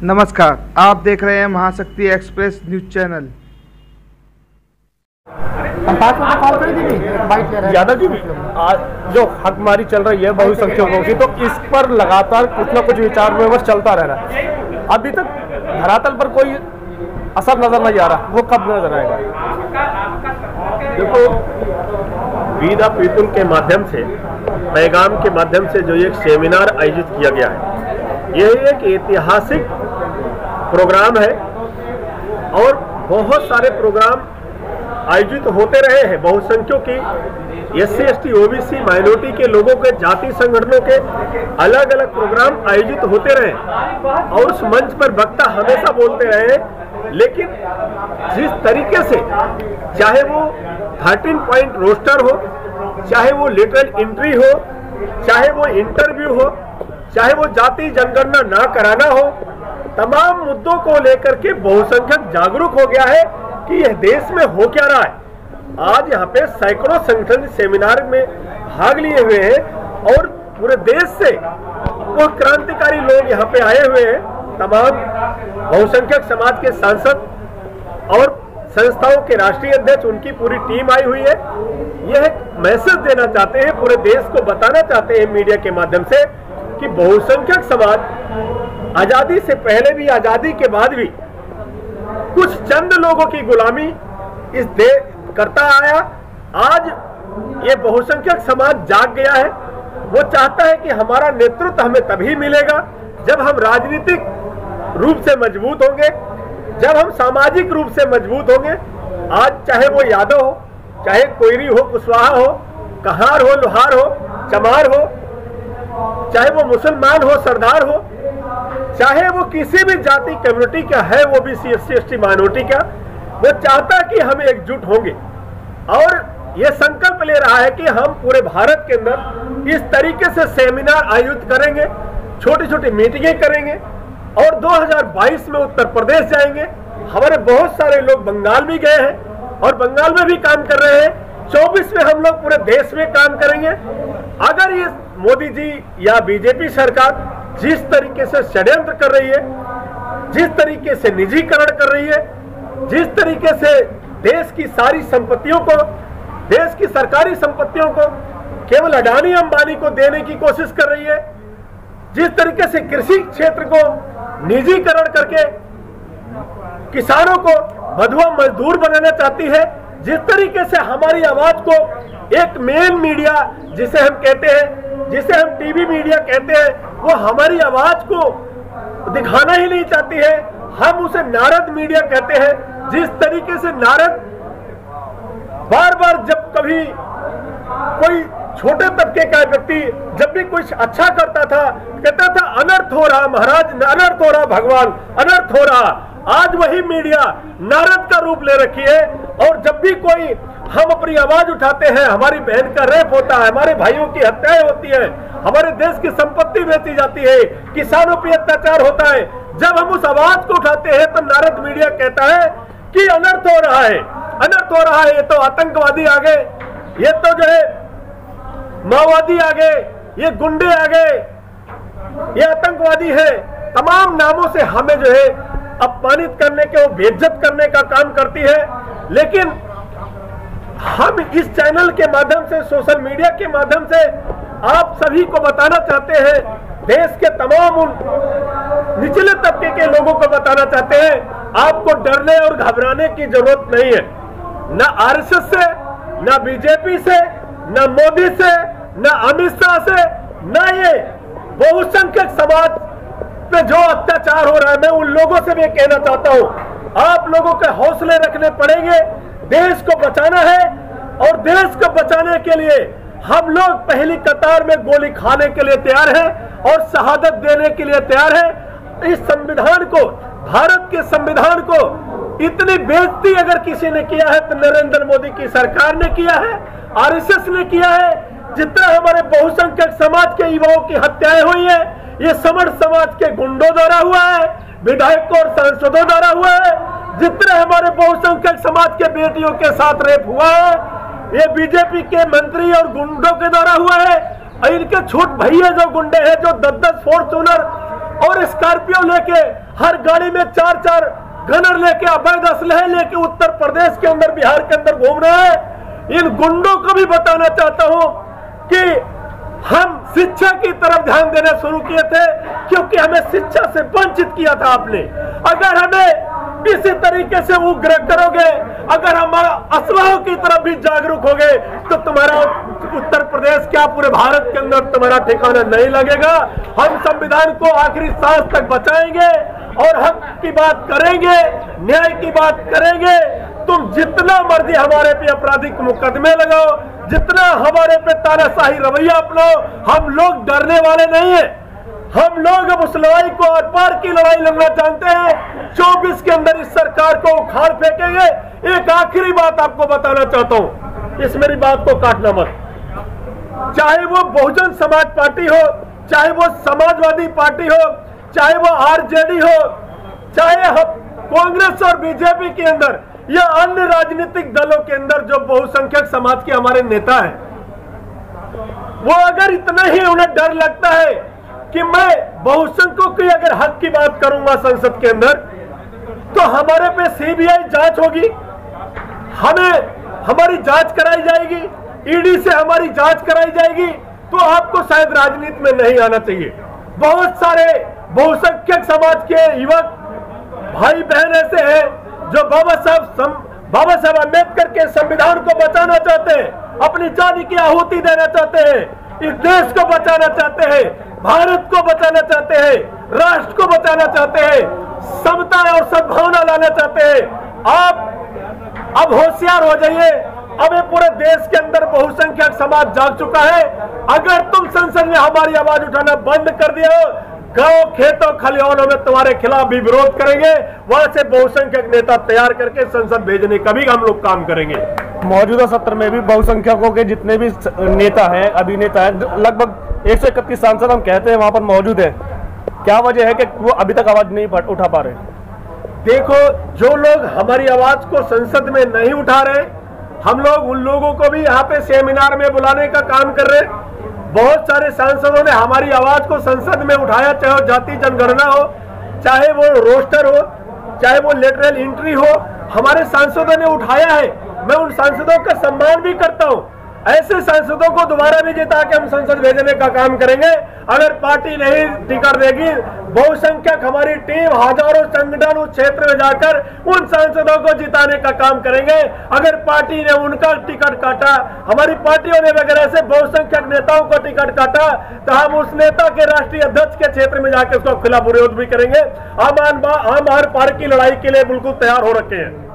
नमस्कार, आप देख रहे हैं महाशक्ति express news channel. Yadav ji, आज जो हकमारी चल रही है बहुसंख्यकों की, तो इस पर लगातार कुछ न कुछ विचार विमर्श चलता रह रहा है। अभी तक धरातल पर कोई असर नजर नहीं आ रहा, वो कब नजर आएगा? देखो, वी द पीपुल के माध्यम से, पैगाम के माध्यम से जो एक सेमिनार आयोजित किया गया है, यह एक ऐतिहासिक प्रोग्राम है और बहुत सारे प्रोग्राम आयोजित होते रहे हैं। बहुसंख्यकों की, SC ST OBC माइनॉरिटी के लोगों के, जाति संगठनों के अलग अलग प्रोग्राम आयोजित होते रहे और उस मंच पर वक्ता हमेशा बोलते रहे। लेकिन जिस तरीके से, चाहे वो 13 पॉइंट रोस्टर हो, चाहे वो लेटरल एंट्री हो, चाहे वो इंटरव्यू हो, चाहे वो जाति जनगणना ना कराना हो, तमाम मुद्दों को लेकर के बहुसंख्यक जागरूक हो गया है कि यह देश में हो क्या रहा है। आज यहाँ पे सैकड़ों संगठन सेमिनार में भाग लिए हुए हैं और पूरे देश से वो क्रांतिकारी लोग यहाँ पे आए हुए हैं। तमाम बहुसंख्यक समाज के सांसद और संस्थाओं के राष्ट्रीय अध्यक्ष, उनकी पूरी टीम आई हुई है। यह एक मैसेज देना चाहते हैं, पूरे देश को बताना चाहते हैं मीडिया के माध्यम से कि बहुसंख्यक समाज आजादी से पहले भी, आजादी के बाद भी कुछ चंद लोगों की गुलामी इस देश करता आया। आज ये बहुसंख्यक समाज जाग गया है। वो चाहता है कि हमारा नेतृत्व हमें तभी मिलेगा जब हम राजनीतिक रूप से मजबूत होंगे, जब हम सामाजिक रूप से मजबूत होंगे। आज चाहे वो यादव हो, चाहे कोयरी हो, कुशवाहा हो, कहार हो, लोहार हो, चमार हो, चाहे वो मुसलमान हो, सरदार हो, चाहे वो किसी भी जाति कम्युनिटी का है, वो भी SC ST माइनॉरिटी का, वो चाहता कि हम एकजुट होंगे और ये संकल्प ले रहा है कि हम पूरे भारत के अंदर इस तरीके से सेमिनार आयोजित करेंगे, छोटी छोटी मीटिंगें करेंगे और 2022 में उत्तर प्रदेश जाएंगे। हमारे बहुत सारे लोग बंगाल भी गए हैं और बंगाल में भी काम कर रहे हैं। 24 में हम लोग पूरे देश में काम करेंगे। अगर ये मोदी जी या बीजेपी सरकार जिस तरीके से षड्यंत्र कर रही है, जिस तरीके से निजीकरण कर रही है, जिस तरीके से देश की सारी संपत्तियों को, देश की सरकारी संपत्तियों को केवल अडानी अंबानी को देने की कोशिश कर रही है, जिस तरीके से कृषि क्षेत्र को निजीकरण करके किसानों को बंधुआ मजदूर बनाना चाहती है, जिस तरीके से हमारी आवाज को एक मेन मीडिया जिसे हम कहते हैं, जिसे हम टीवी मीडिया कहते हैं, वो हमारी आवाज को दिखाना ही नहीं चाहती है। हम उसे नारद मीडिया कहते हैं। जिस तरीके से नारद बार बार जब कभी कोई छोटे तबके का व्यक्ति जब भी कुछ अच्छा करता था, कहता था अनर्थ हो रहा महाराज, अनर्थ हो रहा भगवान, अनर्थ हो रहा। आज वही मीडिया नारद का रूप ले रखी है और जब भी कोई हम अपनी आवाज उठाते हैं, हमारी बहन का रेप होता है, हमारे भाइयों की हत्याएं होती है, हमारे देश की संपत्ति बेची जाती है, किसानों पर अत्याचार होता है, जब हम उस आवाज को उठाते हैं तो नारद मीडिया कहता है कि अनर्थ हो रहा है, अनर्थ हो रहा है। ये तो आतंकवादी आ गए, ये तो जो है माओवादी आ गए, ये गुंडे आ गए, ये आतंकवादी है। तमाम नामों से हमें जो है अपमानित करने के, वो बेइज्जत करने का काम करती है। लेकिन हम इस चैनल के माध्यम से, सोशल मीडिया के माध्यम से आप सभी को बताना चाहते हैं, देश के तमाम उन निचले तबके के लोगों को बताना चाहते हैं, आपको डरने और घबराने की जरूरत नहीं है। न RSS से, न बीजेपी से, न मोदी से, न अमित शाह से, न ये बहुसंख्यक समाज पे जो अत्याचार हो रहा है, मैं उन लोगों से भी कहना चाहता हूं, आप लोगों के हौसले रखने पड़ेंगे। देश को बचाना है और देश को बचाने के लिए हम लोग पहली कतार में गोली खाने के लिए तैयार हैं और शहादत देने के लिए तैयार हैं। इस संविधान को, भारत के संविधान को इतनी बेइज्जती अगर किसी ने किया है तो नरेंद्र मोदी की सरकार ने किया है, RSS ने किया है। जितना हमारे बहुसंख्यक समाज के युवाओं की हत्याएं हुई है, ये समर समाज के गुंडों द्वारा हुआ है, विधायकों और सांसदों द्वारा हुआ है। जितने हमारे बहुसंख्यक समाज के बेटियों के साथ रेप हुआ है, ये बीजेपी के मंत्री और गुंडों के द्वारा हुआ है। और इनके छोट भैया जो गुंडे हैं, जो 10-10 फॉर्च्यूनर और स्कॉर्पियो लेके हर गाड़ी में 4-4 गनर लेके अवैध असलहे लेके उत्तर प्रदेश के अंदर, बिहार के अंदर घूम रहे हैं। इन गुंडों को भी बताना चाहता हूं कि हम शिक्षा की तरफ ध्यान देना शुरू किए थे, क्योंकि हमें शिक्षा से वंचित किया था आपने। अगर हमें इसी तरीके से उग्र करोगे, अगर हम असलाहों की तरफ भी जागरूक हो गए, तो तुम्हारा उत्तर प्रदेश क्या पूरे भारत के अंदर तुम्हारा ठिकाना नहीं लगेगा। हम संविधान को आखिरी सांस तक बचाएंगे और हक की बात करेंगे, न्याय की बात करेंगे। तुम जितना मर्जी हमारे पे आपराधिक मुकदमे लगाओ, जितना हमारे पे तानाशाही रवैया अपनाओ, हम लोग डरने वाले नहीं है। हम लोग अब उस लड़ाई को और पार की लड़ाई लड़ना जानते हैं। 24 के अंदर इस सरकार को उखाड़ फेंकेंगे। एक आखिरी बात आपको बताना चाहता हूं, इस मेरी बात को काटना मत। चाहे वो बहुजन समाज पार्टी हो, चाहे वो समाजवादी पार्टी हो, चाहे वो आरजेडी हो, चाहे कांग्रेस और बीजेपी के अंदर या अन्य राजनीतिक दलों के अंदर जो बहुसंख्यक समाज के हमारे नेता हैं, वो अगर इतना ही उन्हें डर लगता है कि मैं बहुसंख्यकों की अगर हक की बात करूंगा संसद के अंदर, तो हमारे पे सीबीआई जांच होगी, हमारी जांच कराई जाएगी, ईडी से हमारी जांच कराई जाएगी, तो आपको शायद राजनीति में नहीं आना चाहिए। बहुत सारे बहुसंख्यक समाज के युवक भाई बहन ऐसे हैं जो बाबा साहब अम्बेडकर के संविधान को बचाना चाहते हैं, अपनी जान की आहुति देना चाहते हैं, इस देश को बचाना चाहते हैं, भारत को बचाना चाहते हैं, राष्ट्र को बचाना चाहते हैं, समता और सद्भावना लाना चाहते हैं। आप अब होशियार हो जाइए। अब ये पूरे देश के अंदर बहुसंख्यक समाज जाग चुका है। अगर तुम संसद में हमारी आवाज उठाना बंद कर दिया, गांव खेतों खलिहानों में तुम्हारे खिलाफ भी विरोध करेंगे। वहां से बहुसंख्यक नेता तैयार करके संसद भेजने का भी हम लोग काम करेंगे। मौजूदा सत्र में भी बहुसंख्यकों के जितने भी नेता हैं, अभिनेता हैं, लगभग 131 सांसद हम कहते हैं वहां पर मौजूद है। क्या वजह है कि वो अभी तक आवाज नहीं उठा पा रहे? देखो, जो लोग हमारी आवाज को संसद में नहीं उठा रहे, हम लोग उन लोगों को भी यहाँ पे सेमिनार में बुलाने का काम कर रहे हैं। बहुत सारे सांसदों ने हमारी आवाज को संसद में उठाया, चाहे वो जाति जनगणना हो, चाहे वो रोस्टर हो, चाहे वो लेटरल एंट्री हो, हमारे सांसदों ने उठाया है। मैं उन सांसदों का सम्मान भी करता हूं। ऐसे सांसदों को दोबारा भी जिता के हम संसद भेजने का काम करेंगे। अगर पार्टी नहीं टिकट देगी, बहुसंख्यक हमारी टीम हजारों संगठन उस क्षेत्र में जाकर उन सांसदों को जिताने का काम करेंगे। अगर पार्टी ने उनका टिकट काटा, हमारी पार्टियों ने अगर ऐसे बहुसंख्यक नेताओं को टिकट काटा, तो हम उस नेता के राष्ट्रीय अध्यक्ष के क्षेत्र में जाकर उसका खिलाफ विरोध भी करेंगे। हम हर पार की लड़ाई के लिए बिल्कुल तैयार हो रखे हैं।